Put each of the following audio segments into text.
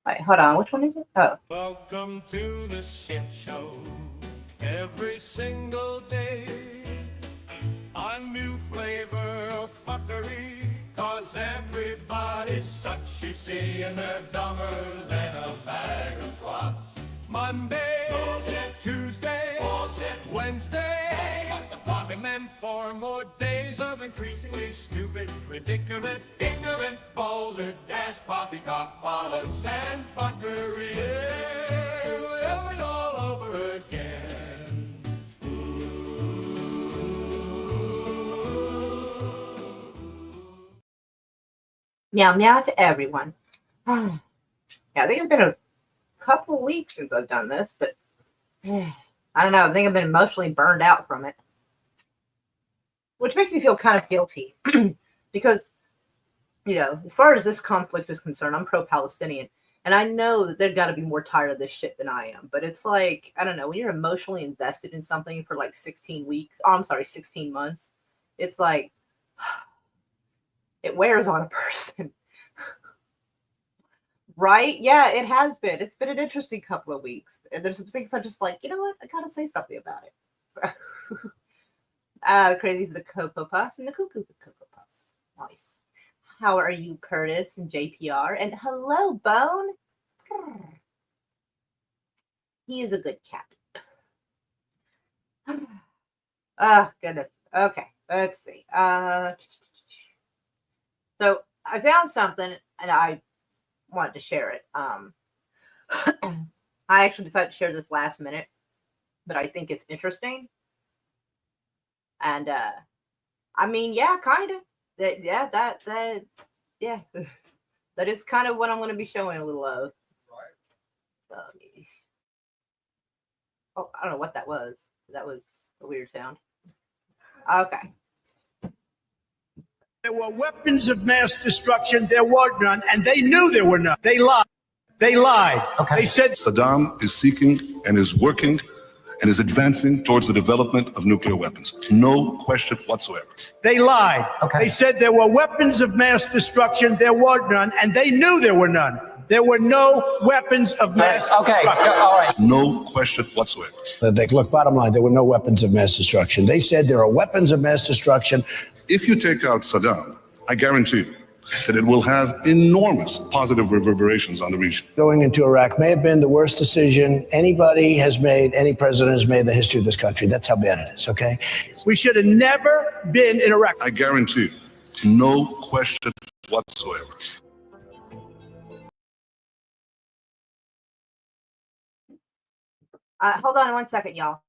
Wait, hold on. Which one is it? Oh. Welcome to the shit show. Every single day, a new flavor of fuckery. Cause everybody's such, you see, and they're dumber than a bag of clots. Monday, bullshit. Tuesday, bullshit. Wednesday, got the fuck. And then 4 more days of increasingly stupid, ridiculous, ignorant, boulder, dash, poppycock, bollocks, and fuckery. Yeah, it all over again. Meow meow to everyone. Yeah, I think it's been a couple weeks since I've done this, but I don't know. I think I've been emotionally burned out from it, which makes me feel kind of guilty because, as far as this conflict is concerned, I'm pro-Palestinian, and I know that they've got to be more tired of this shit than I am. But it's like, I don't know, when you're emotionally invested in something for like 16 weeks, 16 months, it's like it wears on a person. Right? Yeah, it has been. It's been an interesting couple of weeks. And there's some things I'm just like, you know what? I gotta say something about it. So, the crazy for the Cocoa Puffs and the cuckoo for Cocoa Puffs. Nice. How are you, Curtis and JPR? And hello, Bone. He is a good cat. Oh, goodness. Okay, let's see. So I found something and I wanted to share it. I actually decided to share this last minute, but I think it's interesting. And I mean, yeah, kind of. Yeah, that is kind of what I'm going to be showing a little of. So, oh, I don't know what that was. That was a weird sound. Okay. There were weapons of mass destruction. There were none, and they knew there were none. They lied. They lied. Okay. They said Saddam is seeking and is working and is advancing towards the development of nuclear weapons. No question whatsoever. they lied. Okay. They said there were weapons of mass destruction. There were none, and they knew there were none. There were no weapons of mass Okay. destruction. All right. No question whatsoever. Look, bottom line, there were no weapons of mass destruction. They said there are weapons of mass destruction. If you take out Saddam, I guarantee you that it will have enormous positive reverberations on the region. Going into Iraq may have been the worst decision anybody has made, any president has made in the history of this country. That's how bad it is, okay? We should have never been in Iraq. I guarantee you, no question whatsoever. Hold on 1 second, y'all.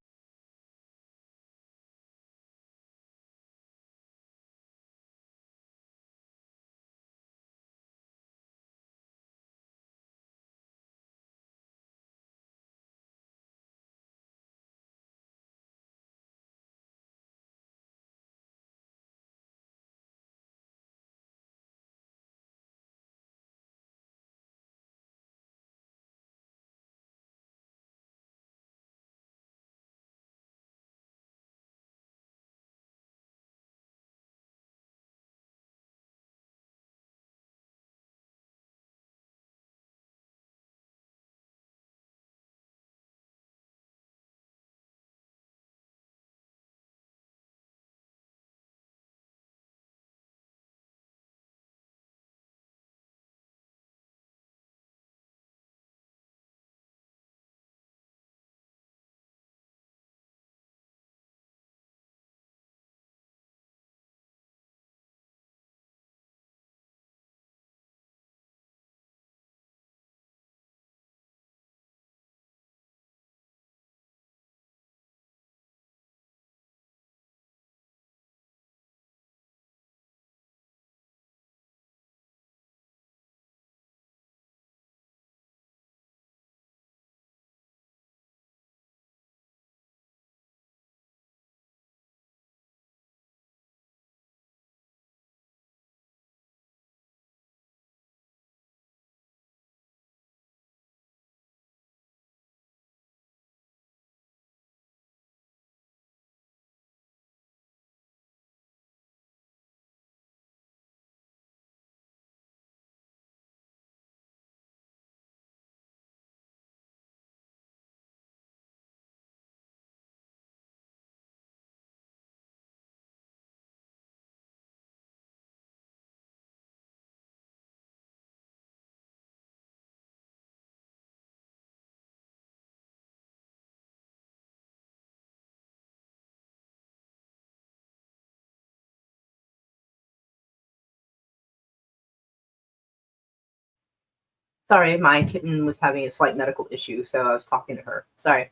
Sorry, my kitten was having a slight medical issue, so I was talking to her. Sorry.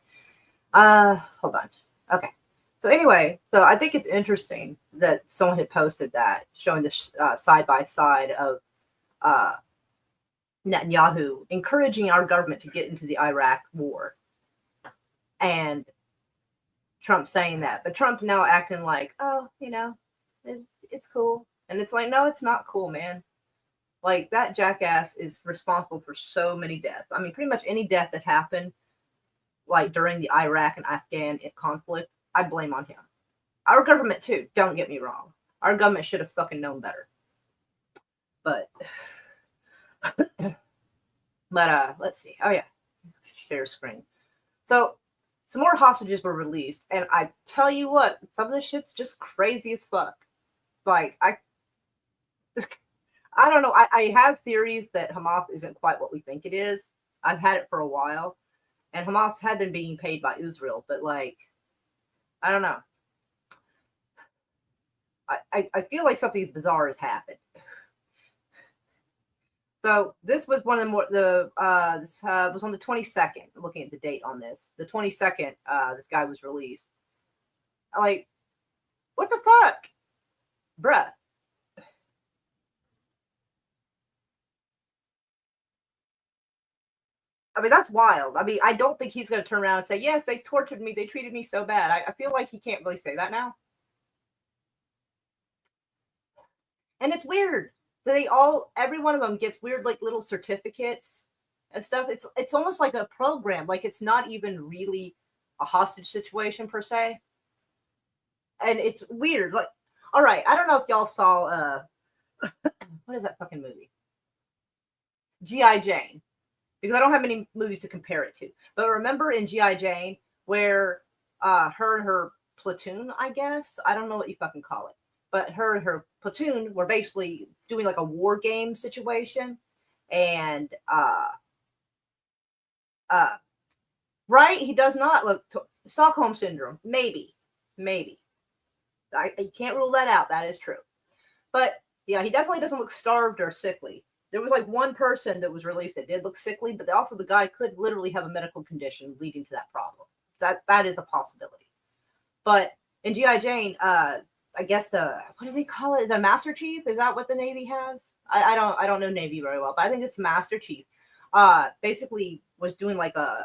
Hold on. Okay. So anyway, so I think it's interesting that someone had posted that, showing the side by side of Netanyahu encouraging our government to get into the Iraq war, and Trump saying that, but Trump now acting like, oh, it's cool, and it's like, no, it's not cool, man. Like, that jackass is responsible for so many deaths. I mean, pretty much any death that happened, like during the Iraq and Afghan conflict, I blame on him. Our government too. Don't get me wrong. Our government should have fucking known better. But let's see. Oh yeah, share screen. So some more hostages were released, and I tell you what, some of this shit's just crazy as fuck. Like I don't know. I have theories that Hamas isn't quite what we think it is. I've had it for a while, and Hamas had been being paid by Israel, but like, I don't know. I feel like something bizarre has happened. So this was one of this was on the 22nd. Looking at the date on this, the 22nd, this guy was released. Like, what the fuck, bruh? I mean, that's wild. I mean, I don't think he's going to turn around and say, yes, they tortured me. They treated me so bad. I feel like he can't really say that now. And it's weird. Every one of them gets weird, like little certificates and stuff. It's almost like a program. Like, it's not even really a hostage situation per se. And it's weird. Like, all right, I don't know if y'all saw, what is that fucking movie? G.I. Jane. Because I don't have many movies to compare it to. But remember in G.I. Jane where her and her platoon, I guess, I don't know what you fucking call it, but her and her platoon were basically doing like a war game situation. And right, he does not look Stockholm syndrome. Maybe. I can't rule that out. That is true. But yeah, he definitely doesn't look starved or sickly. There was like one person that was released that did look sickly, but also the guy could literally have a medical condition leading to that problem. That is a possibility. But in G.I. Jane, I guess what do they call it? Is it a Master Chief? Is that what the Navy has? I don't know Navy very well, but I think it's Master Chief. Basically was doing like a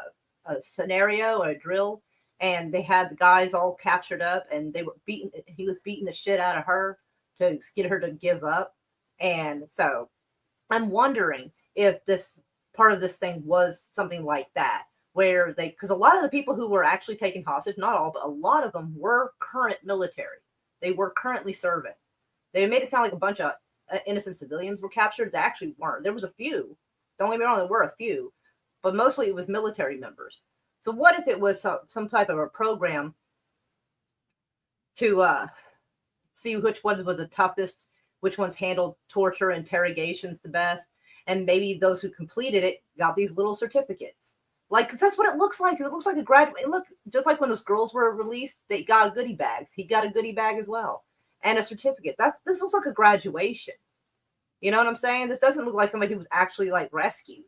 scenario or a drill, and they had the guys all captured up, and he was beating the shit out of her to get her to give up. And so I'm wondering if this part of this thing was something like that, where because a lot of the people who were actually taken hostage, not all, but a lot of them were current military. They were currently serving. They made it sound like a bunch of innocent civilians were captured. They actually weren't. There was a few. Don't get me wrong, there were a few, but mostly it was military members. So what if it was some type of a program to see which one was the toughest, which ones handled torture, interrogations the best, and maybe those who completed it got these little certificates. Like, because that's what it looks like. It looks like a graduate. Look, just like when those girls were released, they got goodie bags. He got a goodie bag as well, and a certificate. This looks like a graduation. You know what I'm saying? This doesn't look like somebody who was actually like rescued,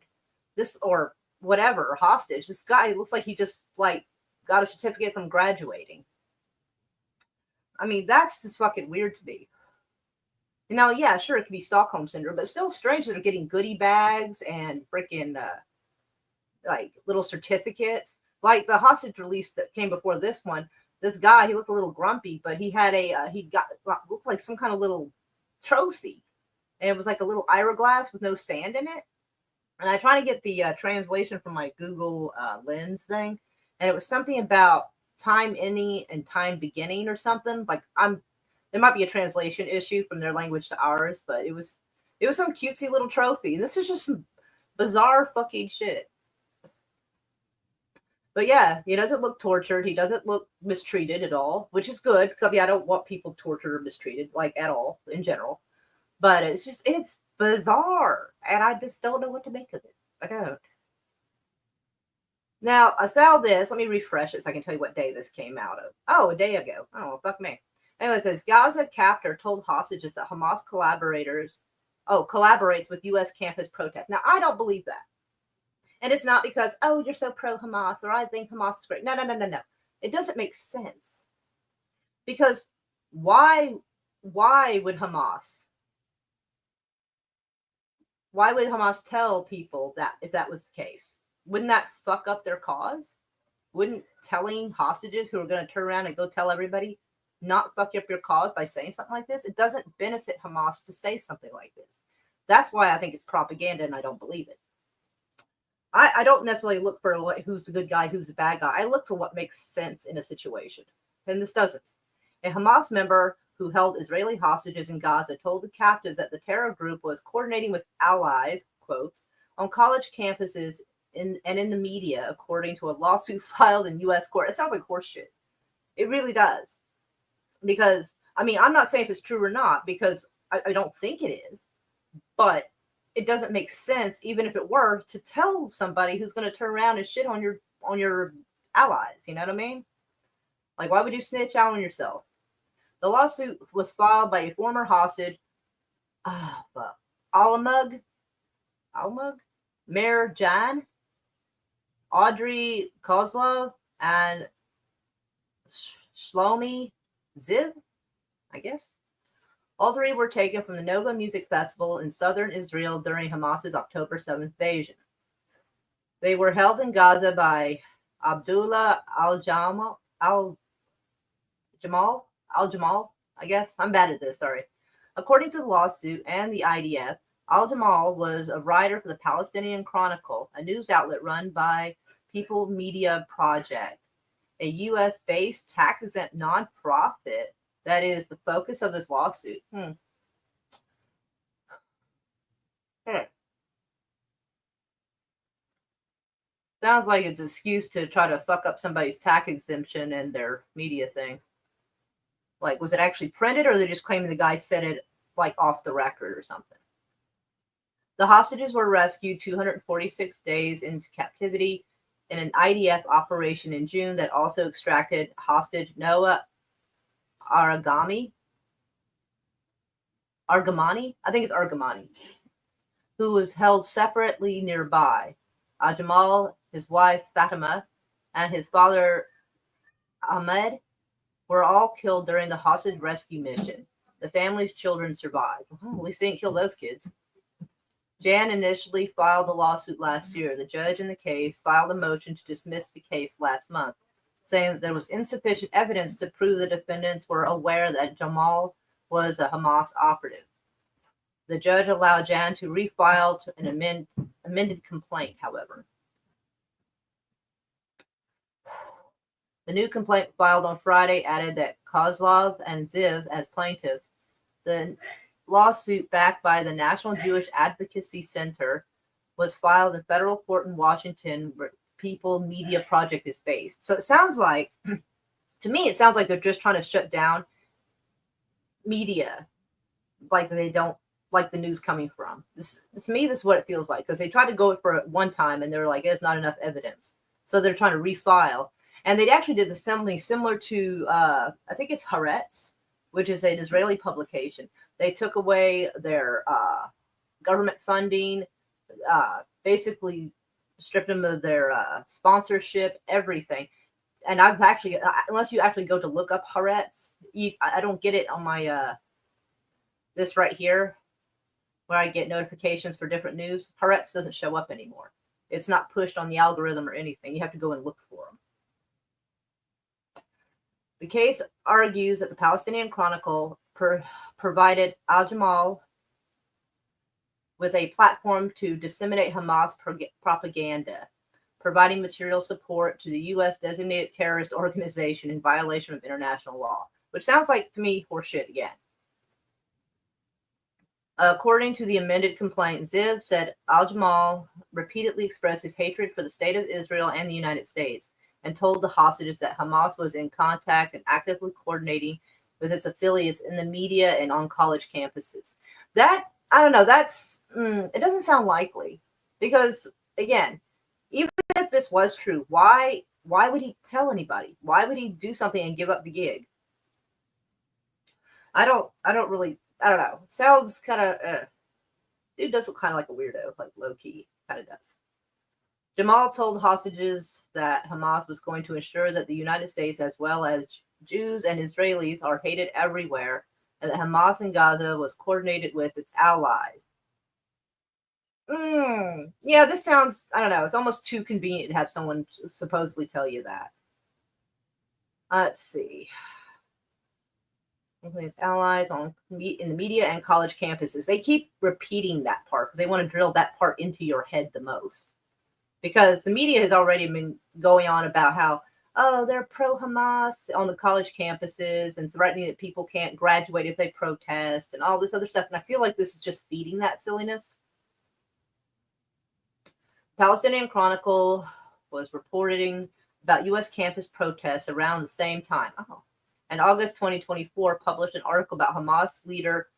this or whatever, or hostage. This guy looks like he just like got a certificate from graduating. I mean, that's just fucking weird to me. Now, yeah, sure, it could be Stockholm syndrome, but it's still strange that they're getting goodie bags and freaking like little certificates. Like the hostage release that came before this one, this guy, he looked a little grumpy, but he had looked like some kind of little trophy. And it was like a little Iroglass with no sand in it. And I tried to get the translation from my Google Lens thing, and it was something about time ending and time beginning or something. Like there might be a translation issue from their language to ours, but it was some cutesy little trophy. And this is just some bizarre fucking shit. But yeah, he doesn't look tortured. He doesn't look mistreated at all, which is good, because I don't want people tortured or mistreated, like, at all in general. But it's bizarre, and I just don't know what to make of it. I don't. Now, I saw this. Let me refresh it so I can tell you what day this came out of. Oh, a day ago. Oh, fuck me. Anyway, it says, Gaza captor told hostages that Hamas collaborates with U.S. campus protests. Now, I don't believe that. And it's not because, oh, you're so pro Hamas or I think Hamas is great. No. It doesn't make sense. Because why would Hamas tell people that if that was the case? Wouldn't that fuck up their cause? Wouldn't telling hostages who are going to turn around and go tell everybody not fuck up your cause by saying something like this? It doesn't benefit Hamas to say something like this. That's why I think it's propaganda and I don't believe it. I don't necessarily look for who's the good guy, who's the bad guy. I look for what makes sense in a situation. And this doesn't. A Hamas member who held Israeli hostages in Gaza told the captives that the terror group was coordinating with allies, quotes, on college campuses and in the media, according to a lawsuit filed in U.S. court. It sounds like horseshit. It really does. Because, I mean, I'm not saying if it's true or not, because I don't think it is. But it doesn't make sense, even if it were, to tell somebody who's going to turn around and shit on your allies. You know what I mean? Like, why would you snitch out on yourself? The lawsuit was filed by a former hostage, Alamug, Mayor Jan, Audrey Kozlov, and Shlomi Ziv, I guess. All three were taken from the Nova Music Festival in southern Israel during Hamas's October 7th invasion. They were held in Gaza by Abdullah al-Jamal, I guess. I'm bad at this, sorry. According to the lawsuit and the IDF, al-Jamal was a writer for the Palestinian Chronicle, a news outlet run by People Media Project, a U.S.-based tax-exempt nonprofit that is the focus of this lawsuit. Sounds like it's an excuse to try to fuck up somebody's tax exemption and their media thing. Like, was it actually printed, or are they just claiming the guy said it, like, off the record or something? The hostages were rescued 246 days into captivity in an IDF operation in June that also extracted hostage Noah Argamani, I think it's Argamani, who was held separately nearby. Jamal, his wife Fatima, and his father Ahmed were all killed during the hostage rescue mission. The family's children survived. Well, at least they didn't kill those kids. Jan initially filed the lawsuit last year. The judge in the case filed a motion to dismiss the case last month, saying that there was insufficient evidence to prove the defendants were aware that Jamal was a Hamas operative. The judge allowed Jan to refile an amended complaint, however. The new complaint filed on Friday added that Kozlov and Ziv as plaintiffs. The lawsuit, backed by the National Jewish Advocacy Center, was filed in federal court in Washington, where People Media Project is based. So it sounds like, to me, it sounds like they're just trying to shut down media, like they don't like the news coming from. To me, this is what it feels like, because they tried to go for it one time and they were like, there's not enough evidence. So they're trying to refile. And they actually did something similar to, I think it's Haaretz, which is an Israeli publication. They took away their government funding, basically stripped them of their sponsorship, everything. And I've actually, unless you actually go to look up Haaretz, I don't get it on my, this right here, where I get notifications for different news. Haaretz doesn't show up anymore. It's not pushed on the algorithm or anything. You have to go and look for them. The case argues that the Palestinian Chronicle provided al-Jamal with a platform to disseminate Hamas propaganda, providing material support to the U.S. designated terrorist organization in violation of international law, which sounds like, to me, horseshit again. According to the amended complaint, Ziv said al-Jamal repeatedly expressed his hatred for the state of Israel and the United States, and told the hostages that Hamas was in contact and actively coordinating with its affiliates in the media and on college campuses. That, I don't know, that's, it doesn't sound likely. Because, again, even if this was true, why would he tell anybody? Why would he do something and give up the gig? I don't know. Sounds kind of, dude does look kind of like a weirdo, like low-key, kind of does. Jamal told hostages that Hamas was going to ensure that the United States, as well as Jews and Israelis, are hated everywhere, and that Hamas in Gaza was coordinated with its allies. Yeah, this sounds, I don't know, it's almost too convenient to have someone supposedly tell you that. Let's see. Including its allies in the media and college campuses. They keep repeating that part because they want to drill that part into your head the most. Because the media has already been going on about how, oh, they're pro-Hamas on the college campuses and threatening that people can't graduate if they protest and all this other stuff. And I feel like this is just feeding that silliness. Palestinian Chronicle was reporting about U.S. campus protests around the same time. And August 2024 published an article about Hamas leader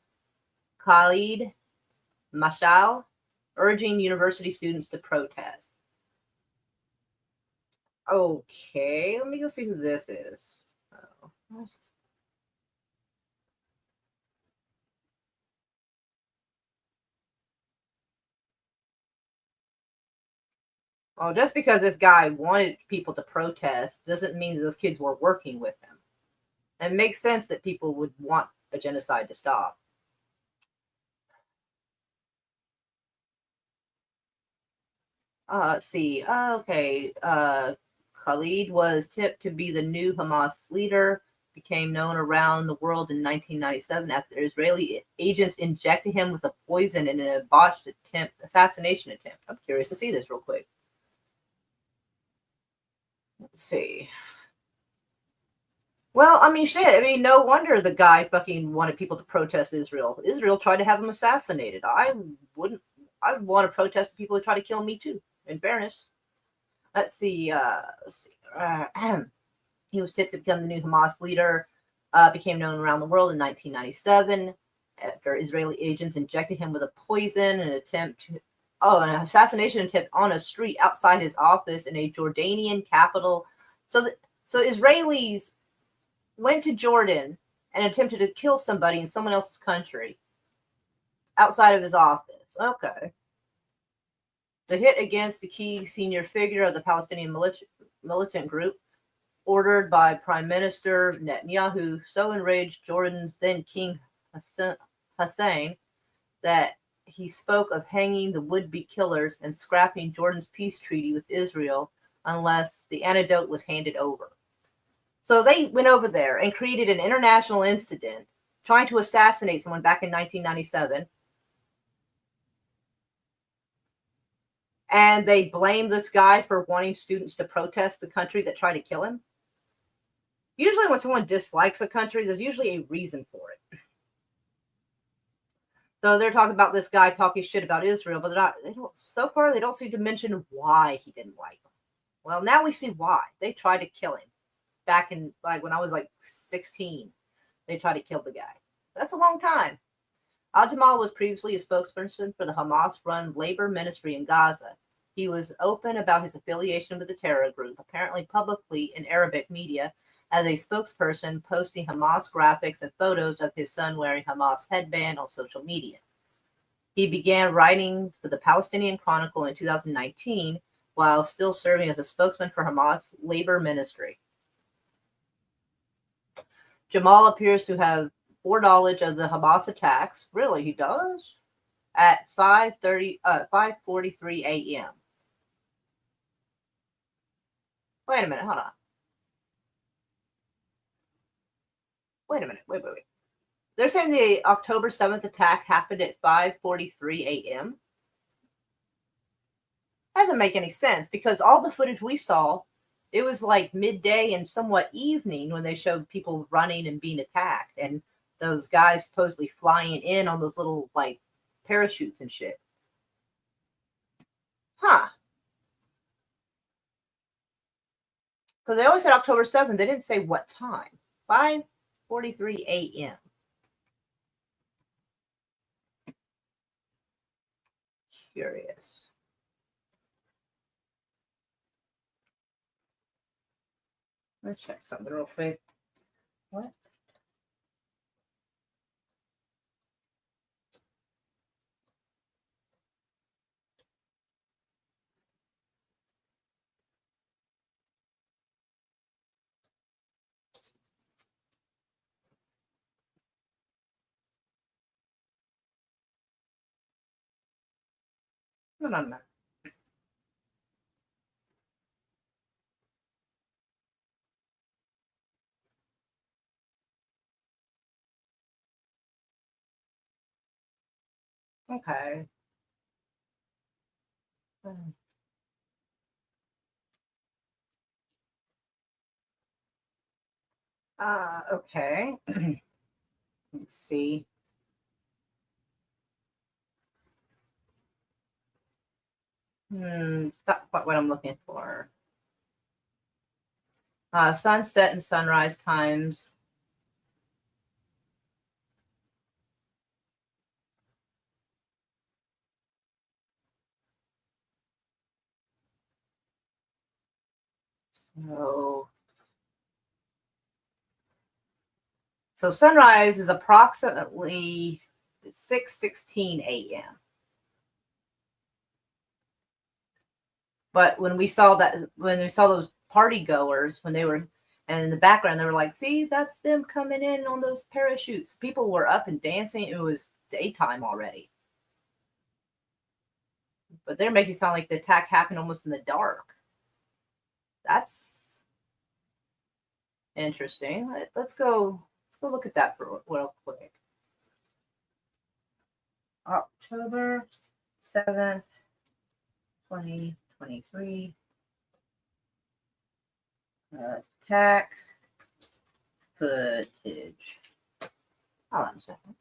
Khalid Mashal urging university students to protest. Okay, let me go see who this is. Oh, just because this guy wanted people to protest doesn't mean that those kids were working with him. And it makes sense that people would want a genocide to stop. Let's see. Okay. Khalid was tipped to be the new Hamas leader, became known around the world in 1997 after Israeli agents injected him with a poison in a botched assassination attempt. I'm curious to see this real quick. Let's see. Well, I mean, shit. I mean, no wonder the guy fucking wanted people to protest Israel. Israel tried to have him assassinated. I would want to protest the people who try to kill me too, in fairness. Let's see. He was tipped to become the new Hamas leader, became known around the world in 1997 after Israeli agents injected him with a poison in an assassination attempt on a street outside his office in a Jordanian capital. So Israelis went to Jordan and attempted to kill somebody in someone else's country outside of his office. Okay. The hit against the key senior figure of the Palestinian militant group, ordered by Prime Minister Netanyahu, so enraged Jordan's then King Hussein that he spoke of hanging the would-be killers and scrapping Jordan's peace treaty with Israel unless the antidote was handed over. So they went over there and created an international incident trying to assassinate someone back in 1997. And they blame this guy for wanting students to protest the country that tried to kill him. Usually when someone dislikes a country, there's usually a reason for it. So they're talking about this guy talking shit about Israel, but so far they don't seem to mention why he didn't like them. Well, now we see why. They tried to kill him. Back in, like, when I was like 16, they tried to kill the guy. That's a long time. Al-Jamal was previously a spokesperson for the Hamas-run labor ministry in Gaza. He was open about his affiliation with the terror group, apparently publicly in Arabic media, as a spokesperson posting Hamas graphics and photos of his son wearing Hamas headband on social media. He began writing for the Palestinian Chronicle in 2019 while still serving as a spokesman for Hamas labor ministry. Jamal appears to have foreknowledge of the Hamas attacks. Really, he does? At 5:43 a.m. Wait a minute, hold on. Wait a minute, wait. They're saying the October 7th attack happened at 5:43 a.m.? Doesn't make any sense because all the footage we saw, it was like midday and somewhat evening when they showed people running and being attacked, and those guys supposedly flying in on those little, like, parachutes and shit. Huh. Because they always said October 7th. They didn't say what time. 5:43 a.m. Curious. Let's check something real quick. What? Hold on a minute. Okay. Okay. Let's see. It's not quite what I'm looking for. Sunset and sunrise times. So sunrise is approximately 6:16 a.m. But when we saw those party goers, when they were, and in the background, they were like, see, that's them coming in on those parachutes. People were up and dancing. It was daytime already. But they're making it sound like the attack happened almost in the dark. That's interesting. Let's go look at that for real quick. October 7th, 2023. Attack footage. Hold on a second.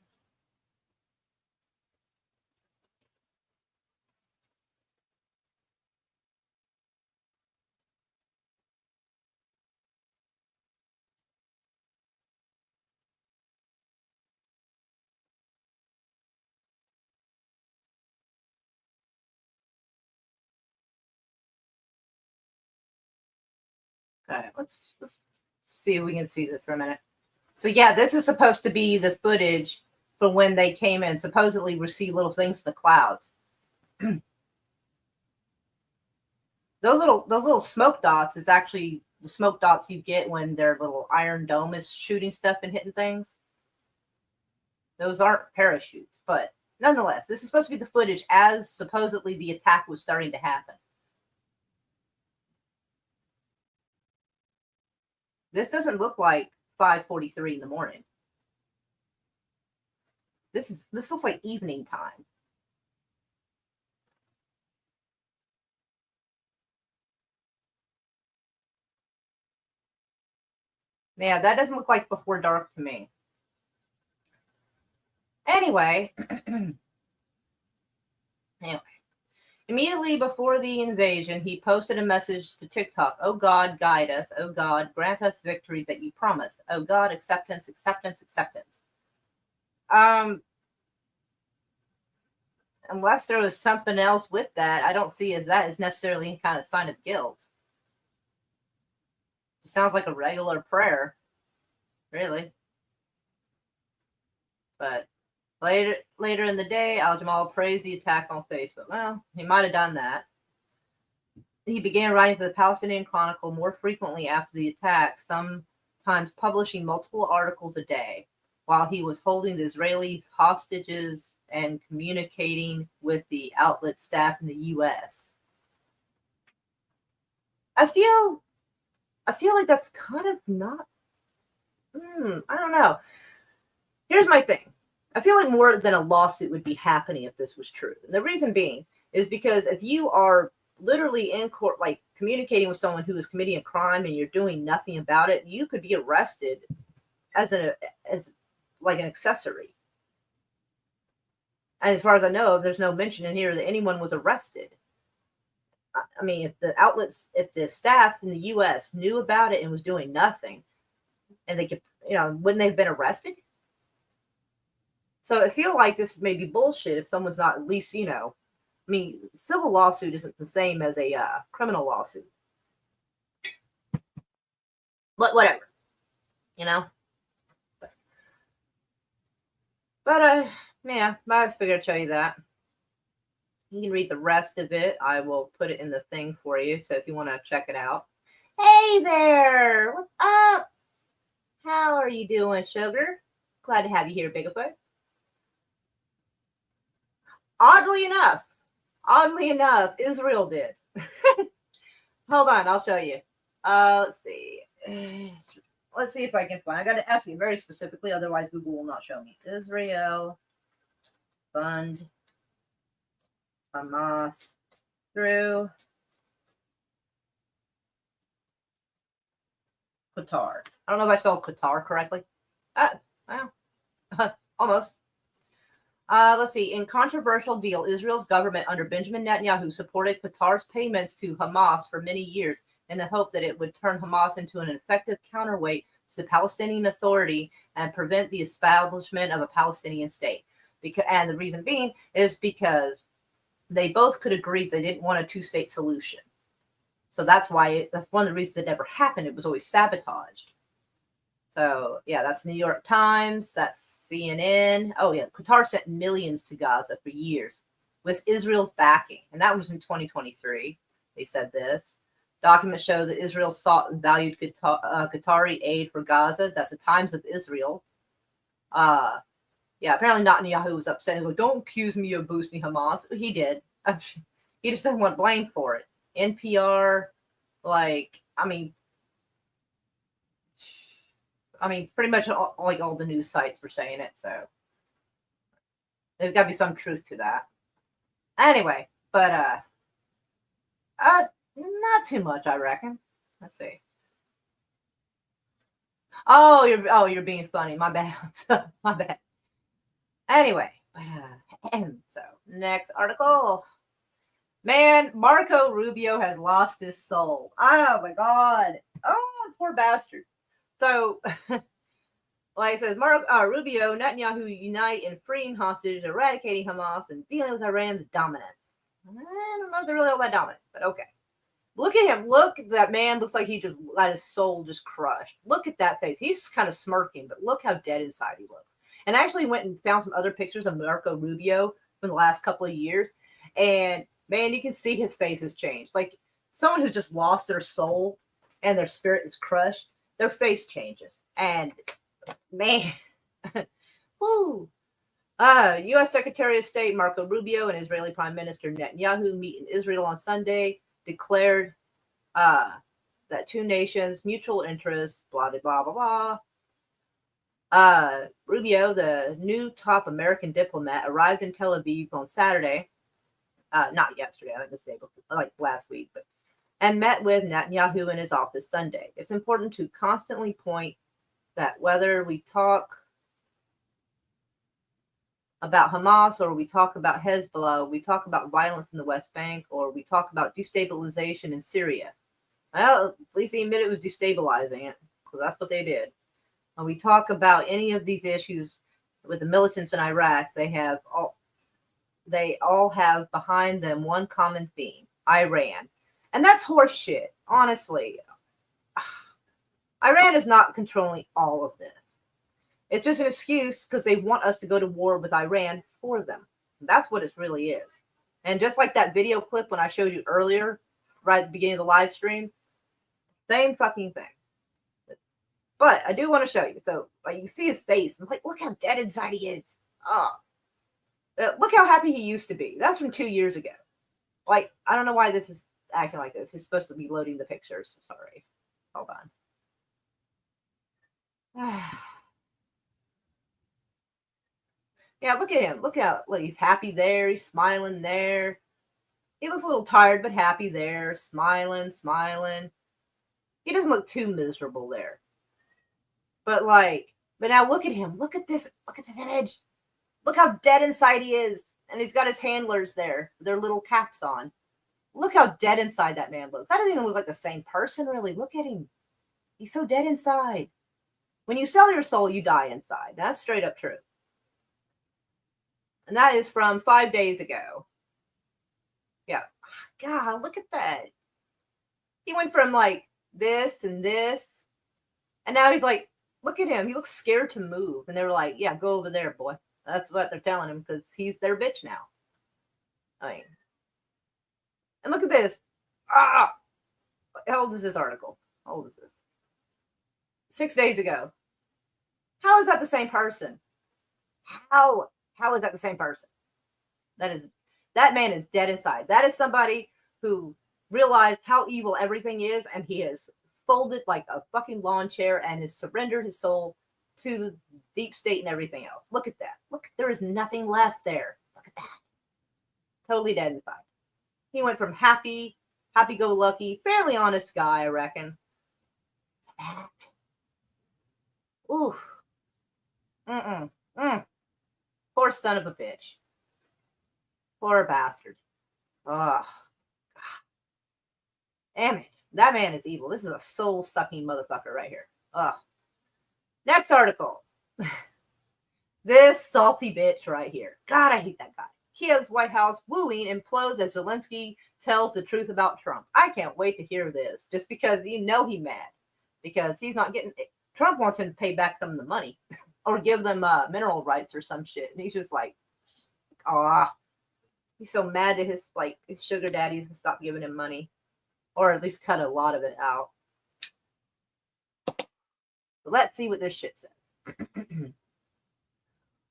Okay, let's see if we can see this for a minute. So yeah, this is supposed to be the footage from when they came in. Supposedly we see little things in the clouds. Those little smoke dots is actually the smoke dots you get when their little iron dome is shooting stuff and hitting things. Those aren't parachutes, but nonetheless, this is supposed to be the footage as supposedly the attack was starting to happen. This doesn't look like 5:43 in the morning. This looks like evening time. Yeah, that doesn't look like before dark to me. Anyway, immediately before the invasion, he posted a message to TikTok. Oh God, guide us. Oh God, grant us victory that you promised. Oh God, acceptance, acceptance, acceptance. Unless there was something else with that, I don't see that as necessarily any kind of sign of guilt. It sounds like a regular prayer, really. But later in the day, Al Jamal praised the attack on Facebook. Well, he might have done that. He began writing for the Palestinian Chronicle more frequently after the attack, sometimes publishing multiple articles a day, while he was holding the Israeli hostages and communicating with the outlet staff in the U.S. I feel like that's kind of not. I don't know. Here's my thing. I feel like more than a lawsuit would be happening if this was true. And the reason being is because if you are literally in court, like communicating with someone who is committing a crime and you're doing nothing about it, you could be arrested as like an accessory. And as far as I know, there's no mention in here that anyone was arrested. I mean, if the staff in the U.S. knew about it and was doing nothing, and they could, wouldn't they have been arrested? So I feel like this may be bullshit if someone's not at least, I mean, civil lawsuit isn't the same as a criminal lawsuit. But whatever, But yeah, I figured I'd show you that. You can read the rest of it. I will put it in the thing for you. So if you want to check it out. Hey there! What's up? How are you doing, sugar? Glad to have you here, Bigfoot. Oddly enough, Oddly enough, Israel did. Hold on, I'll show you. Let's see. Let's see if I can find. I got to ask you very specifically, otherwise Google will not show me. Israel fund Hamas through Qatar. I don't know if I spelled Qatar correctly. Well, almost. Let's see. In controversial deal, Israel's government under Benjamin Netanyahu supported Qatar's payments to Hamas for many years in the hope that it would turn Hamas into an effective counterweight to the Palestinian Authority and prevent the establishment of a Palestinian state. And the reason being is because they both could agree they didn't want a two-state solution. So that's why that's one of the reasons it never happened. It was always sabotaged. So yeah, that's New York Times. That's CNN. Oh yeah, Qatar sent millions to Gaza for years with Israel's backing, and that was in 2023. They said this. Documents show that Israel sought and valued Qatari aid for Gaza. That's the Times of Israel. Yeah, apparently Netanyahu was upset and go, "Don't accuse me of boosting Hamas." He did. He just doesn't want blame for it. NPR, pretty much all the news sites were saying it, so there's got to be some truth to that. Anyway, but not too much, I reckon. Let's see. Oh, you're being funny. My bad. My bad. Anyway, so next article. Man, Marco Rubio has lost his soul. Oh my God. Oh, poor bastard. So, like it says, Rubio, Netanyahu unite in freeing hostages, eradicating Hamas, and dealing with Iran's dominance. I don't know if they're really all that dominant, but okay. Look at him. Look, that man looks like he just got his soul just crushed. Look at that face. He's kind of smirking, but look how dead inside he looks. And I actually went and found some other pictures of Marco Rubio from the last couple of years. And man, you can see his face has changed. Like someone who just lost their soul and their spirit is crushed, their face changes. And man, whoo. U.S. Secretary of State Marco Rubio and Israeli Prime Minister Netanyahu meet in Israel on Sunday, declared that two nations, mutual interests, blah, blah, blah, blah, blah. Rubio, the new top American diplomat, arrived in Tel Aviv on Saturday, not yesterday, I think this day before, like last week, and met with Netanyahu in his office Sunday. It's important to constantly point that whether we talk about Hamas or we talk about Hezbollah, we talk about violence in the West Bank, or we talk about destabilization in Syria. Well, at least they admit it was destabilizing it, because that's what they did. When we talk about any of these issues with the militants in Iraq, they all have behind them one common theme: Iran. And that's horseshit, honestly. Iran is not controlling all of this. It's just an excuse because they want us to go to war with Iran for them. That's what it really is. And just like that video clip when I showed you earlier, right at the beginning of the live stream, same fucking thing. But I do want to show you. So you see his face. And look how dead inside he is. Look how happy he used to be. That's from 2 years ago. I don't know why this is acting like this. He's supposed to be loading the pictures. Sorry. Hold on. Yeah, look at him. Look, he's happy there. He's smiling there. He looks a little tired, but happy there. Smiling. He doesn't look too miserable there. But now look at him. Look at this image. Look how dead inside he is. And he's got his handlers there, their little caps on. Look how dead inside that man looks. That doesn't even look like the same person, really. Look at him. He's so dead inside. When you sell your soul, you die inside. That's straight up true. And that is from 5 days ago. Yeah. God, look at that. He went from this and this. And now he's look at him. He looks scared to move. And they were like, yeah, go over there, boy. That's what they're telling him because he's their bitch now. And look at this. How old is this article? How old is this? 6 days ago. How is that the same person? How is that the same person? That is That man is dead inside. That is somebody who realized how evil everything is, and he has folded like a fucking lawn chair and has surrendered his soul to the deep state and everything else. Look at that. Look, there is nothing left there. Look at that. Totally dead inside. He went from happy-go-lucky, fairly honest guy, I reckon. That. Ooh. Poor son of a bitch. Poor bastard. Ugh. Damn it. That man is evil. This is a soul-sucking motherfucker right here. Ugh. Next article. This salty bitch right here. God, I hate that guy. Kiev's White House wooing implodes as Zelenskyy tells the truth about Trump. I can't wait to hear this, just because he's mad. Because he's not getting... Trump wants him to pay back some of the money. Or give them mineral rights or some shit. And he's just like, he's so mad that his sugar daddies stop giving him money. Or at least cut a lot of it out. But let's see what this shit says.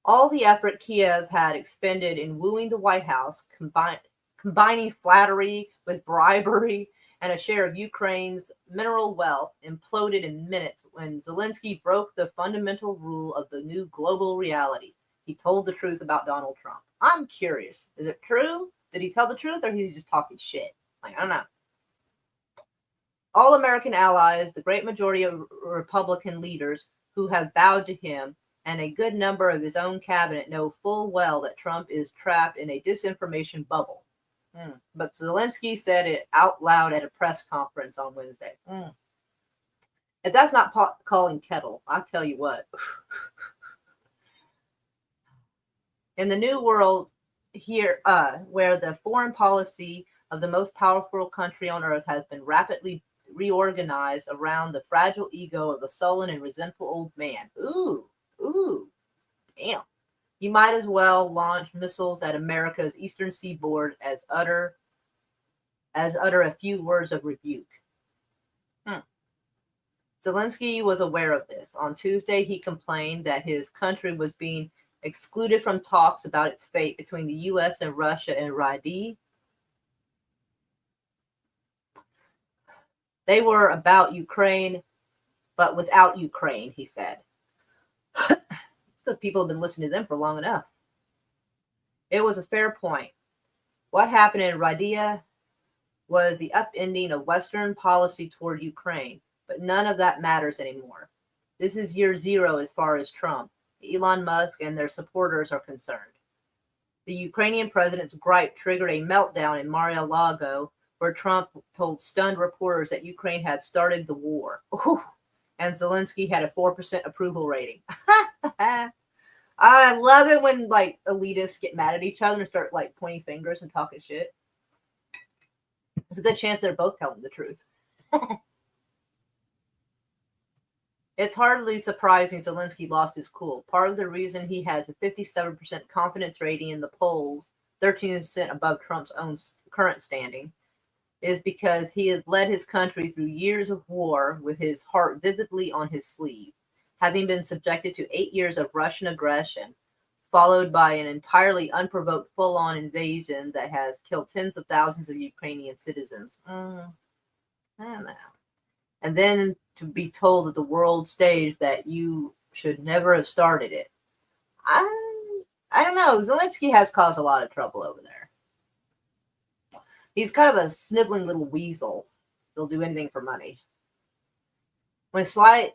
All the effort Kiev had expended in wooing the White House, combining flattery with bribery and a share of Ukraine's mineral wealth, imploded in minutes when Zelenskyy broke the fundamental rule of the new global reality. He told the truth about Donald Trump. I'm curious. Is it true? Did he tell the truth, or he's just talking shit? I don't know. All American allies, the great majority of Republican leaders who have bowed to him, and a good number of his own cabinet know full well that Trump is trapped in a disinformation bubble. But Zelenskyy said it out loud at a press conference on Wednesday. If that's not calling kettle, I'll tell you what. In the new world here, where the foreign policy of the most powerful country on earth has been rapidly reorganized around the fragile ego of a sullen and resentful old man. Ooh, damn. You might as well launch missiles at America's eastern seaboard as utter a few words of rebuke. Zelenskyy was aware of this. On Tuesday, he complained that his country was being excluded from talks about its fate between the U.S. and Russia and Radi. They were about Ukraine, but without Ukraine, he said. It's good people have been listening to them for long enough. It was a fair point. What happened in Radia was the upending of Western policy toward Ukraine, but none of that matters anymore. This is year zero as far as Trump, Elon Musk, and their supporters are concerned. The Ukrainian president's gripe triggered a meltdown in Mar-a-Lago, where Trump told stunned reporters that Ukraine had started the war. Ooh. And Zelenskyy had a 4% approval rating. I love it when elitists get mad at each other and start pointing fingers and talking shit. There's a good chance they're both telling the truth. It's hardly surprising Zelenskyy lost his cool. Part of the reason he has a 57% confidence rating in the polls, 13% above Trump's own current standing, is because he had led his country through years of war with his heart vividly on his sleeve, having been subjected to 8 years of Russian aggression, followed by an entirely unprovoked full-on invasion that has killed tens of thousands of Ukrainian citizens. I don't know. And then to be told at the world stage that you should never have started it. I don't know. Zelenskyy has caused a lot of trouble over there. He's kind of a sniveling little weasel. He'll do anything for money. When slighted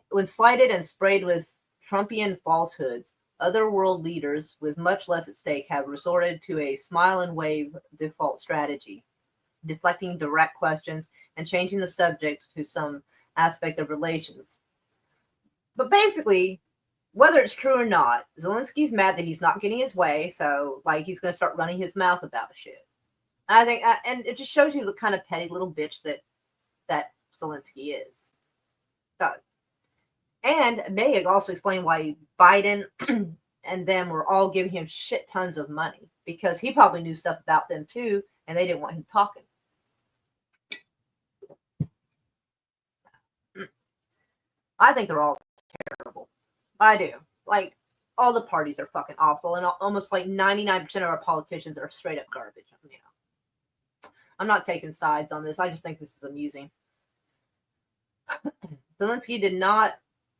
and sprayed with Trumpian falsehoods, other world leaders with much less at stake have resorted to a smile and wave default strategy, deflecting direct questions and changing the subject to some aspect of relations. But basically, whether it's true or not, Zelensky's mad that he's not getting his way, so he's going to start running his mouth about shit. I think, and it just shows you the kind of petty little bitch that Zelenskyy is. Does. And may also explain why Biden and them were all giving him shit tons of money, because he probably knew stuff about them too, and they didn't want him talking. I think they're all terrible. I do. all the parties are fucking awful, and almost like 99% of our politicians are straight up garbage. You know, I'm not taking sides on this. I just think this is amusing. Zelenskyy did not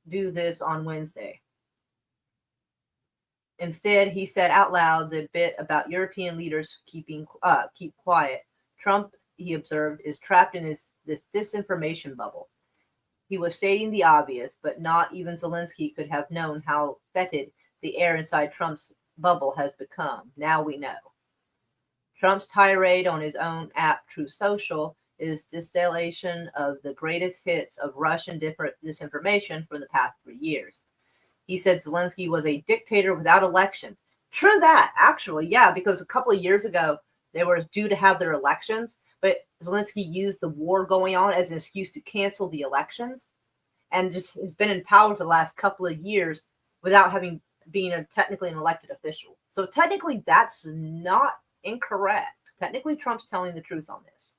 do this on Wednesday. Instead, he said out loud the bit about European leaders keep quiet. Trump, he observed, is trapped in this disinformation bubble. He was stating the obvious, but not even Zelenskyy could have known how fetid the air inside Trump's bubble has become. Now we know. Trump's tirade on his own app, Truth Social, is distillation of the greatest hits of Russian disinformation for the past 3 years. He said Zelenskyy was a dictator without elections. True that, actually, yeah, because a couple of years ago, they were due to have their elections, but Zelenskyy used the war going on as an excuse to cancel the elections, and just has been in power for the last couple of years without having been technically an elected official. So technically, that's not incorrect. Technically, Trump's telling the truth on this.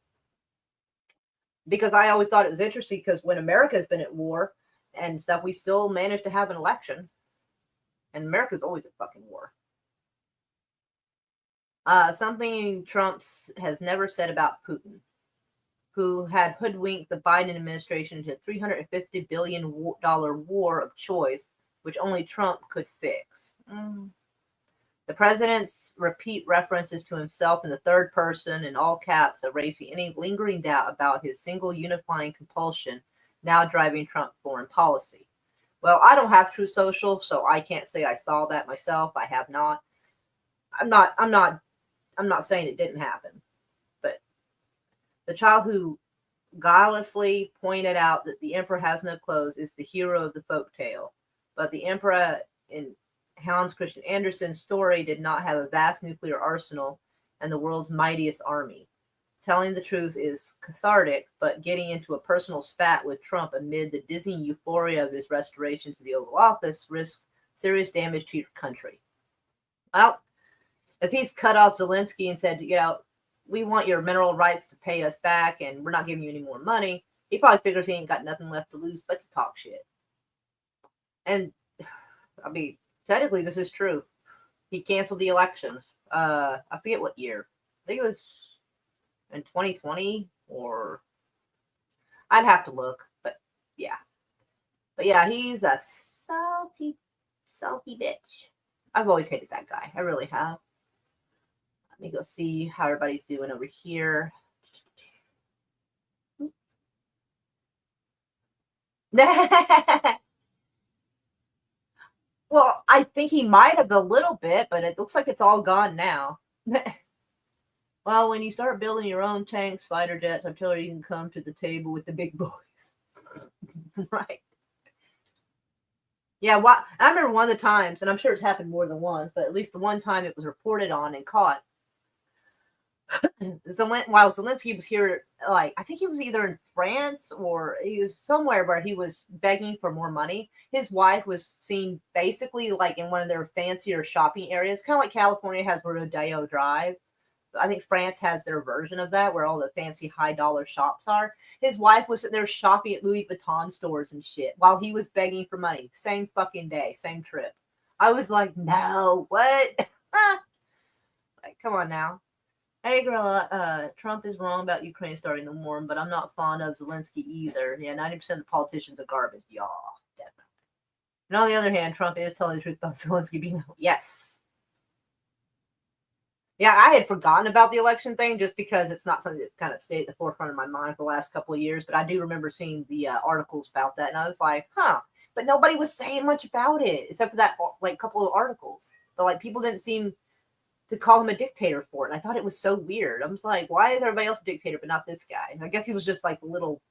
Because I always thought it was interesting, because when America has been at war and stuff, we still managed to have an election. And America's always at fucking war. Something Trump has never said about Putin, who had hoodwinked the Biden administration into a $350 billion war of choice, which only Trump could fix. The president's repeat references to himself in the third person in all caps erasing any lingering doubt about his single unifying compulsion now driving Trump foreign policy. Well, I don't have Truth Social, so I can't say I saw that myself. I have not. I'm not saying it didn't happen, but the child who guilelessly pointed out that the emperor has no clothes is the hero of the folktale, but the emperor in Hans Christian Andersen's story did not have a vast nuclear arsenal and the world's mightiest army. Telling the truth is cathartic, but getting into a personal spat with Trump amid the dizzying euphoria of his restoration to the Oval Office risks serious damage to your country. Well, if he's cut off Zelenskyy and said, we want your mineral rights to pay us back and we're not giving you any more money, he probably figures he ain't got nothing left to lose but to talk shit. And, I mean, technically this is true. He canceled the elections. I forget what year. I think it was in 2020 or I'd have to look, but yeah. But yeah, he's a salty bitch. I've always hated that guy. I really have. Let me go see how everybody's doing over here. Well, I think he might have a little bit, but it looks like it's all gone now. Well, when you start building your own tanks, fighter jets, artillery, you can come to the table with the big boys. Right. Yeah, I remember one of the times, and I'm sure it's happened more than once, but at least the one time it was reported on and caught. While Zelenskyy was here, I think he was either in France or he was somewhere where he was begging for more money. His wife was seen basically in one of their fancier shopping areas, kind of like California has Rodeo Drive. I think France has their version of that, where all the fancy high dollar shops are. His wife was there shopping at Louis Vuitton stores and shit while he was begging for money. Same fucking day, same trip. I was like, no, what? Come on now. Hey, girl, Trump is wrong about Ukraine starting the war, but I'm not fond of Zelenskyy either. Yeah, 90% of the politicians are garbage. Y'all, definitely. And on the other hand, Trump is telling the truth about Zelenskyy being, yes. Yeah, I had forgotten about the election thing just because it's not something that kind of stayed at the forefront of my mind for the last couple of years. But I do remember seeing the articles about that. And I was like, huh. But nobody was saying much about it except for that couple of articles. But people didn't seem to call him a dictator for it. And I thought it was so weird. I was like, why is everybody else a dictator but not this guy? And I guess he was just the little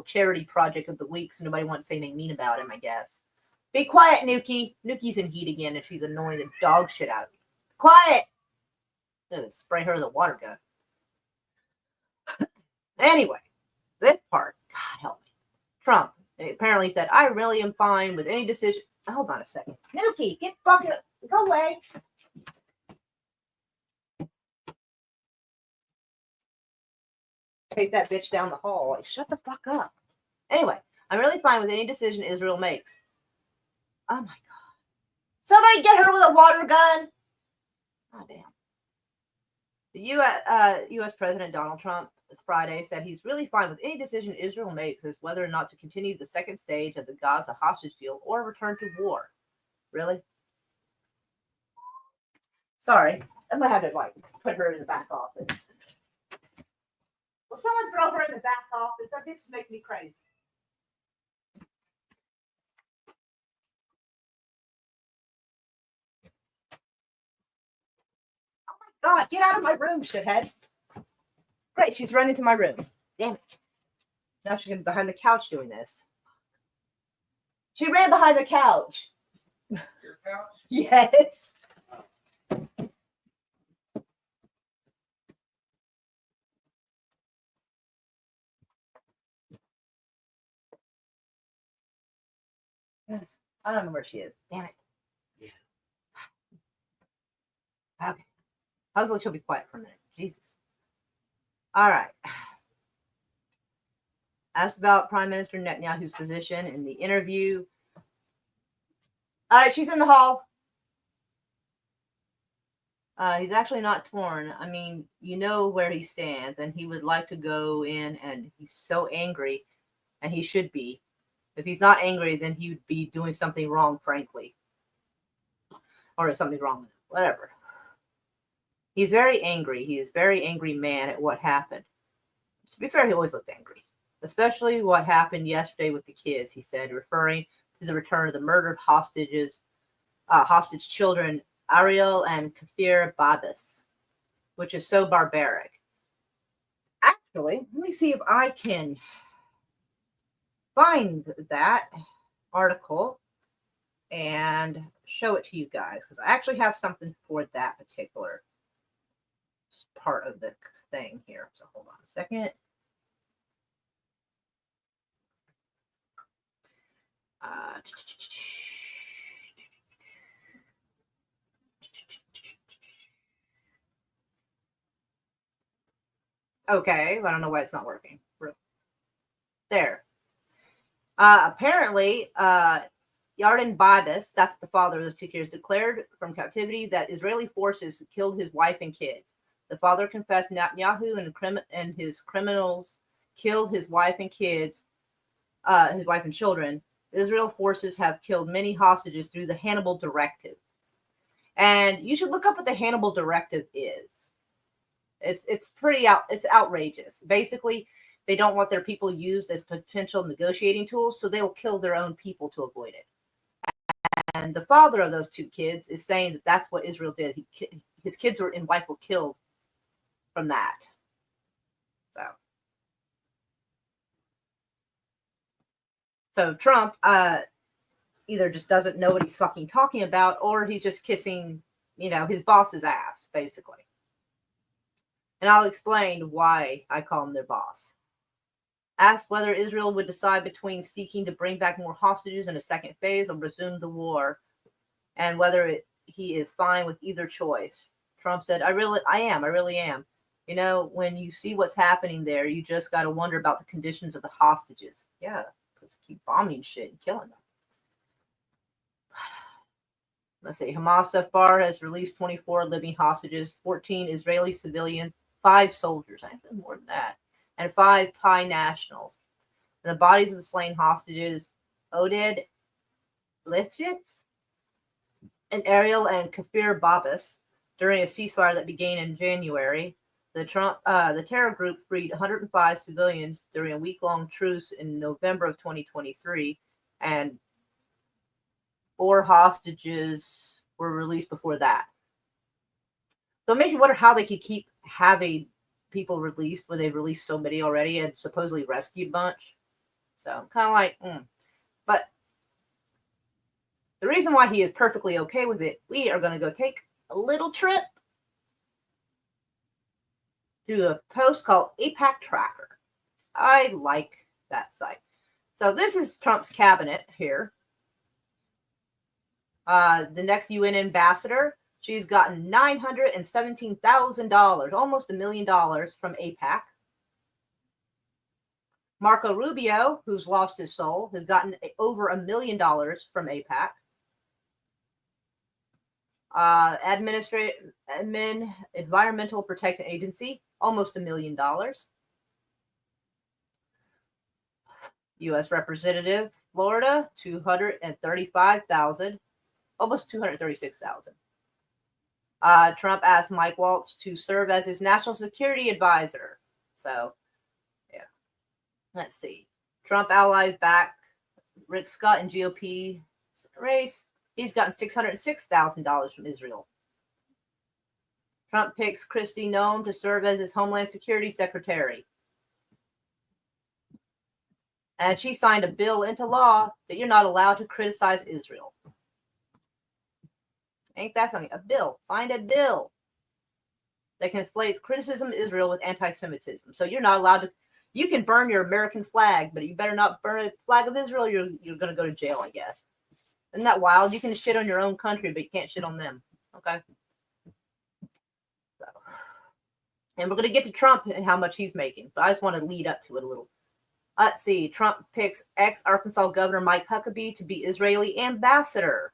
charity project of the week. So nobody wanted to say anything mean about him, I guess. Be quiet, Nuki. Nuki's in heat again and she's annoying the dog shit out of me. Quiet. Spray her with a water gun. Anyway, this part, God help me. Trump apparently said, I really am fine with any decision. Hold on a second. Nuki, get fucking, go away. Take that bitch down the hall. Shut the fuck up. Anyway, I'm really fine with any decision Israel makes. Oh my God. Somebody get her with a water gun. Oh, damn. The U.S. President Donald Trump Friday said he's really fine with any decision Israel makes as whether or not to continue the second stage of the Gaza hostage deal or return to war. Really? Sorry. I'm going to have to, put her in the back office. Will someone throw her in the back office? That bitch makes me crazy. Oh my God, get out of my room, shithead. Great, she's run into my room. Damn it. Now she's going to be behind the couch doing this. She ran behind the couch. Your couch? Yes. I don't know where she is. Damn it. Okay. Hopefully she'll be quiet for a minute. Jesus. All right. Asked about Prime Minister Netanyahu's position in the interview. All right, she's in the hall. He's actually not torn. I mean, you know where he stands, and he would like to go in, and he's so angry, and he should be. If he's not angry, then he would be doing something wrong, frankly. Or something wrong with him. Whatever. He's very angry. He is a very angry man at what happened. To be fair, he always looked angry. Especially what happened yesterday with the kids, he said, referring to the return of the murdered hostage children, Ariel and Kafir Babis, which is so barbaric. Actually, let me see if I can find that article and show it to you guys, because I actually have something for that particular part of the thing here. So hold on a second. Okay, I don't know why it's not working. There. Apparently, Yarden Babis, that's the father of those two kids, declared from captivity that Israeli forces killed his wife and kids. The father confessed Netanyahu and his criminals killed his wife and kids, his wife and children. Israel forces have killed many hostages through the Hannibal Directive. And you should look up what the Hannibal Directive is. It's outrageous. Basically, they don't want their people used as potential negotiating tools, so they'll kill their own people to avoid it. And the father of those two kids is saying that that's what Israel did. His kids and wife were killed from that. So Trump either just doesn't know what he's fucking talking about, or he's just kissing, his boss's ass, basically. And I'll explain why I call him their boss. Asked whether Israel would decide between seeking to bring back more hostages in a second phase or resume the war, and whether he is fine with either choice. Trump said, I really am. When you see what's happening there, you just got to wonder about the conditions of the hostages. Yeah, because keep bombing shit and killing them. Let's see. Hamas so far has released 24 living hostages, 14 Israeli civilians, 5 soldiers, I think more than that, and 5 Thai nationals. And the bodies of the slain hostages, Oded Lifshitz and Ariel and Kafir Babis, during a ceasefire that began in January. The terror group freed 105 civilians during a week-long truce in November of 2023, and 4 hostages were released before that. So it makes you wonder how they could keep having people released when they released so many already and supposedly rescued a bunch. So kind of like, But the reason why he is perfectly okay with it, we are going to go take a little trip to a post called AIPAC Tracker. I like that site. So this is Trump's cabinet here. The next UN ambassador, she's gotten $917,000, almost $1 million from AIPAC. Marco Rubio, who's lost his soul, has gotten over $1 million from AIPAC. Environmental Protection Agency, almost $1 million. U.S. Representative, Florida, $235,000, almost $236,000. Trump asked Mike Waltz to serve as his national security advisor. So, yeah. Let's see. Trump allies back Rick Scott in GOP race. He's gotten $606,000 from Israel. Trump picks Kristi Noem to serve as his Homeland Security Secretary. And she signed a bill into law that you're not allowed to criticize Israel. Ain't that something? A bill. Signed a bill that conflates criticism of Israel with anti-Semitism. So you're not allowed to. You can burn your American flag, but you better not burn a flag of Israel. You're going to go to jail, I guess. Isn't that wild? You can shit on your own country, but you can't shit on them. Okay? So, and we're going to get to Trump and how much he's making, but I just want to lead up to it a little. Let's see. Trump picks ex-Arkansas Governor Mike Huckabee to be Israeli ambassador.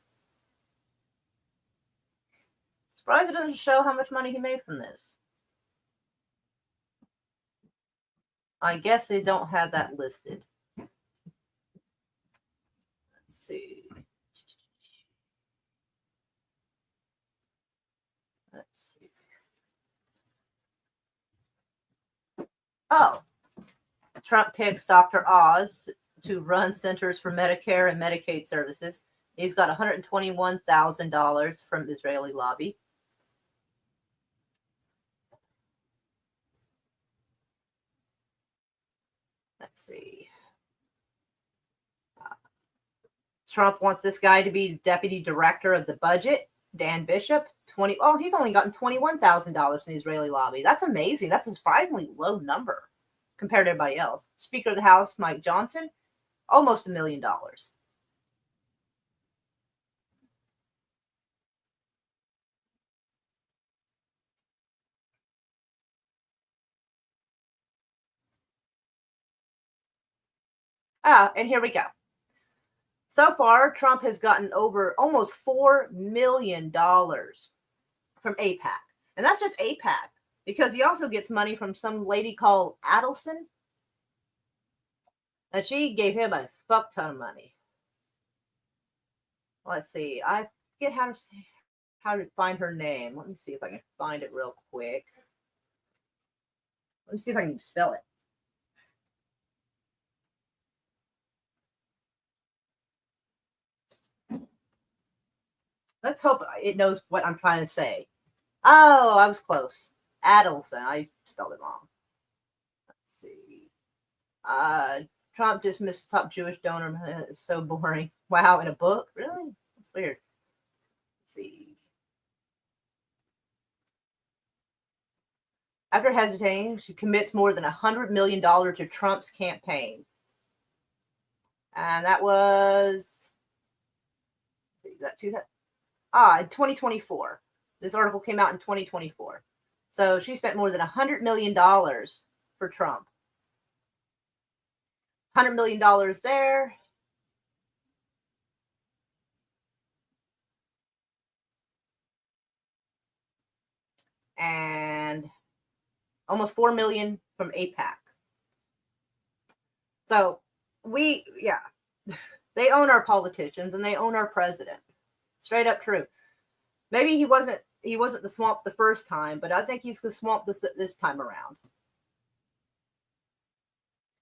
Surprised it doesn't show how much money he made from this. I guess they don't have that listed. Let's see. Let's see. Oh. Trump picks Dr. Oz to run Centers for Medicare and Medicaid Services. He's got $121,000 from Israeli lobby. Let's see. Trump wants this guy to be deputy director of the budget, Dan Bishop. He's only gotten $21,000 from the Israeli lobby. That's amazing. That's a surprisingly low number compared to everybody else. Speaker of the House, Mike Johnson, almost $1 million. And here we go. So far, Trump has gotten over almost $4 million from AIPAC. And that's just AIPAC, because he also gets money from some lady called Adelson. And she gave him a fuck ton of money. Let's see. I forget how to find her name. Let me see if I can find it real quick. Let me see if I can spell it. Let's hope it knows what I'm trying to say. Oh, I was close. Adelson. I spelled it wrong. Let's see. Trump dismissed top Jewish donor. It's so boring. Wow, in a book? Really? That's weird. Let's see. After hesitating, she commits more than $100 million to Trump's campaign. And that was... That 2024. This article came out in 2024. So she spent more than $100 million for Trump. $100 million there. And almost $4 million from AIPAC. So they own our politicians and they own our president. Straight up true. Maybe he wasn't the swamp the first time, but I think he's the swamp this time around.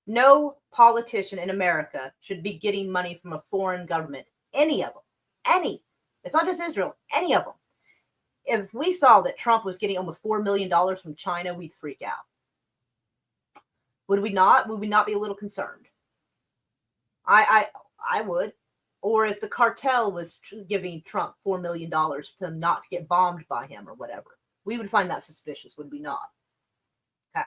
No politician in America should be getting money from a foreign government. Any of them. Any. It's not just Israel. Any of them. If we saw that Trump was getting almost $4 million from China, we'd freak out. Would we not? Would we not be a little concerned? I would. Or if the cartel was giving Trump $4 million to not get bombed by him or whatever, we would find that suspicious, would we not? Okay.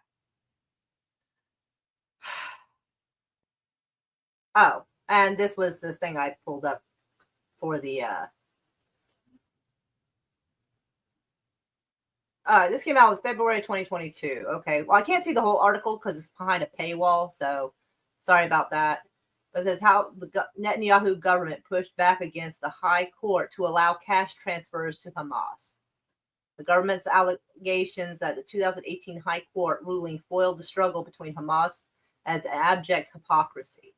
Oh, and this was the thing I pulled up for the... this came out in February 2022. Okay, well, I can't see the whole article because it's behind a paywall, so sorry about that. It says how the Netanyahu government pushed back against the high court to allow cash transfers to Hamas. The government's allegations that the 2018 High Court ruling foiled the struggle between Hamas as abject hypocrisy.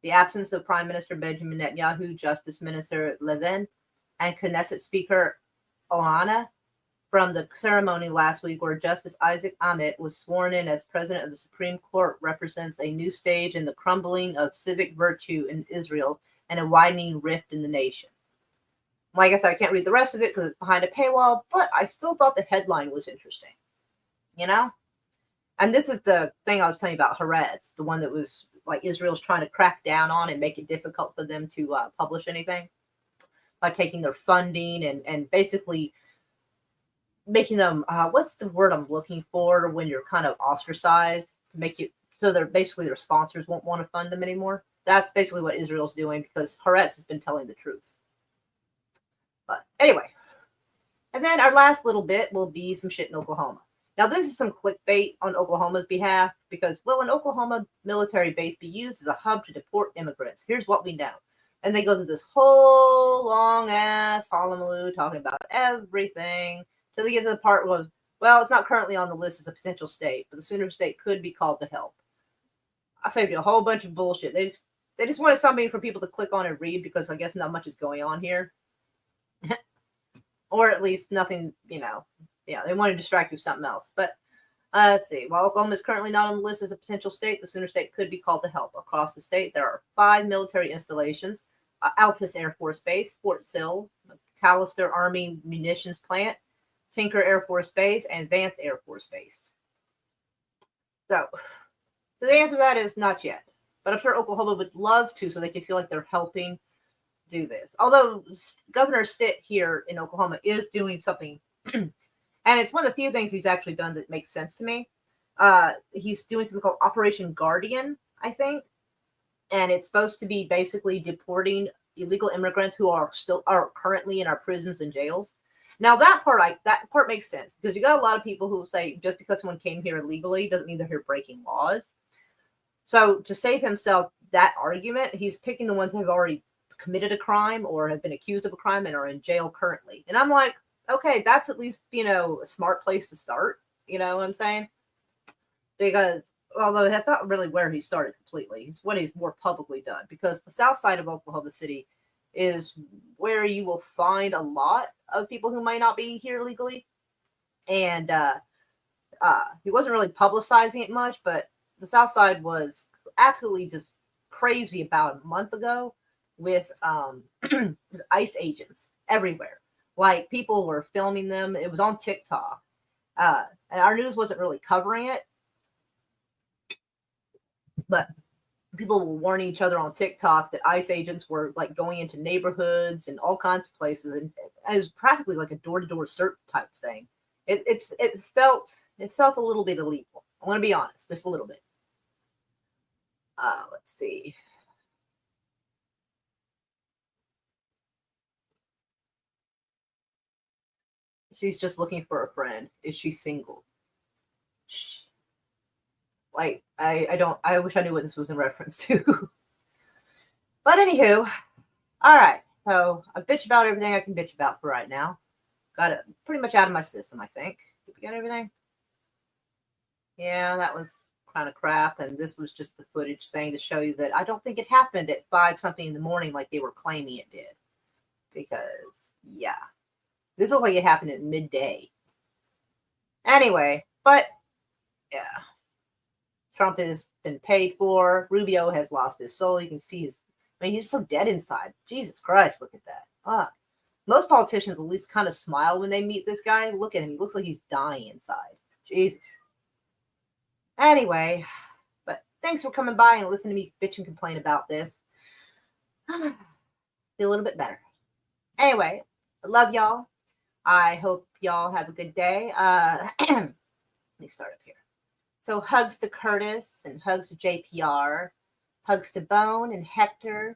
The absence of Prime Minister Benjamin Netanyahu, Justice Minister Levin, and Knesset Speaker Ohana from the ceremony last week, where Justice Isaac Amit was sworn in as president of the Supreme Court, represents a new stage in the crumbling of civic virtue in Israel and a widening rift in the nation. Like I said, I can't read the rest of it because it's behind a paywall, but I still thought the headline was interesting. You know? And this is the thing I was telling you about Haaretz, the one that was like Israel's trying to crack down on and make it difficult for them to publish anything by taking their funding and basically making them, what's the word I'm looking for when you're kind of ostracized, to make it so they're basically their sponsors won't want to fund them anymore. That's basically what Israel's doing because Haaretz has been telling the truth. But anyway, and then our last little bit will be some shit in Oklahoma. Now, this is some clickbait on Oklahoma's behalf because, will an Oklahoma military base be used as a hub to deport immigrants? Here's what we know. And they go through this whole long-ass hullabaloo talking about everything till they get to the part where, well, it's not currently on the list as a potential state, but the sooner state could be called to help. I saved you a whole bunch of bullshit. They just wanted something for people to click on and read because I guess not much is going on here. Or at least nothing, they want to distract you with something else. But let's see. While Oklahoma is currently not on the list as a potential state, the sooner state could be called to help. Across the state, there are 5 military installations: Altus Air Force Base, Fort Sill, McAllister Army Munitions Plant, Tinker Air Force Base, and Vance Air Force Base. So the answer to that is not yet. But I'm sure Oklahoma would love to so they can feel like they're helping do this. Although Governor Stitt here in Oklahoma is doing something, and it's one of the few things he's actually done that makes sense to me. He's doing something called Operation Guardian, I think, and it's supposed to be basically deporting illegal immigrants who are currently in our prisons and jails. Now that part makes sense because you got a lot of people who say just because someone came here illegally doesn't mean they're here breaking laws. So to save himself that argument, he's picking the ones who have already committed a crime or have been accused of a crime and are in jail currently. And I'm like, okay, that's at least, a smart place to start. You know what I'm saying? Because although that's not really where he started completely, it's what he's more publicly done. Because the south side of Oklahoma City is where you will find a lot of people who might not be here legally. And he wasn't really publicizing it much, but the south side was absolutely just crazy about a month ago with ICE agents everywhere. Like people were filming them. It was on TikTok. And our news wasn't really covering it. But people were warning each other on TikTok that ICE agents were like going into neighborhoods and all kinds of places. And it was practically like a door-to-door search type thing. It felt a little bit illegal. I want to be honest, just a little bit. Let's see. She's just looking for a friend. Is she single? Like, I wish I knew what this was in reference to. But anywho, all right. So I bitch about everything I can bitch about for right now. Got it pretty much out of my system, I think. Did we get everything? Yeah, that was kind of crap. And this was just the footage thing to show you that I don't think it happened at 5-something in the morning like they were claiming it did. Because, yeah. This looked like it happened at midday. Anyway, but yeah. Trump has been paid for. Rubio has lost his soul. You can see he's so dead inside. Jesus Christ, look at that. Fuck. Most politicians at least kind of smile when they meet this guy. Look at him. He looks like he's dying inside. Jesus. Anyway, but thanks for coming by and listening to me bitch and complain about this. Feel a little bit better. Anyway, I love y'all. I hope y'all have a good day. Let me start up here. So hugs to Curtis and hugs to JPR. Hugs to Bone and Hector.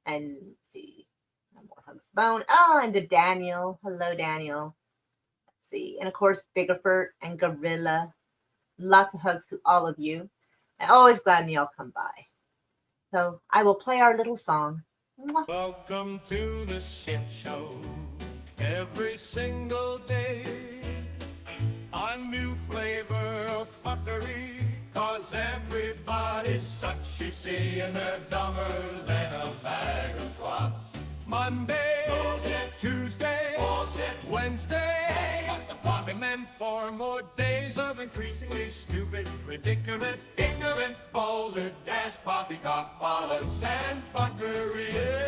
And let's see. No more hugs to Bone. Oh, and to Daniel. Hello, Daniel. Let's see. And of course, Biggerford and Gorilla. Lots of hugs to all of you. And always glad when y'all come by. So I will play our little song. Mwah. Welcome to the shit show. Every single day, a new flavor of fuckery. Cause everybody's such, you see, and they're dumber than a bag of clots. Monday, bullshit. Tuesday, bullshit. Wednesday, hey, what the fuck? And then 4 more days of increasingly stupid, ridiculous, ignorant, boulder, dash, poppycock, bollocks, and fuckery.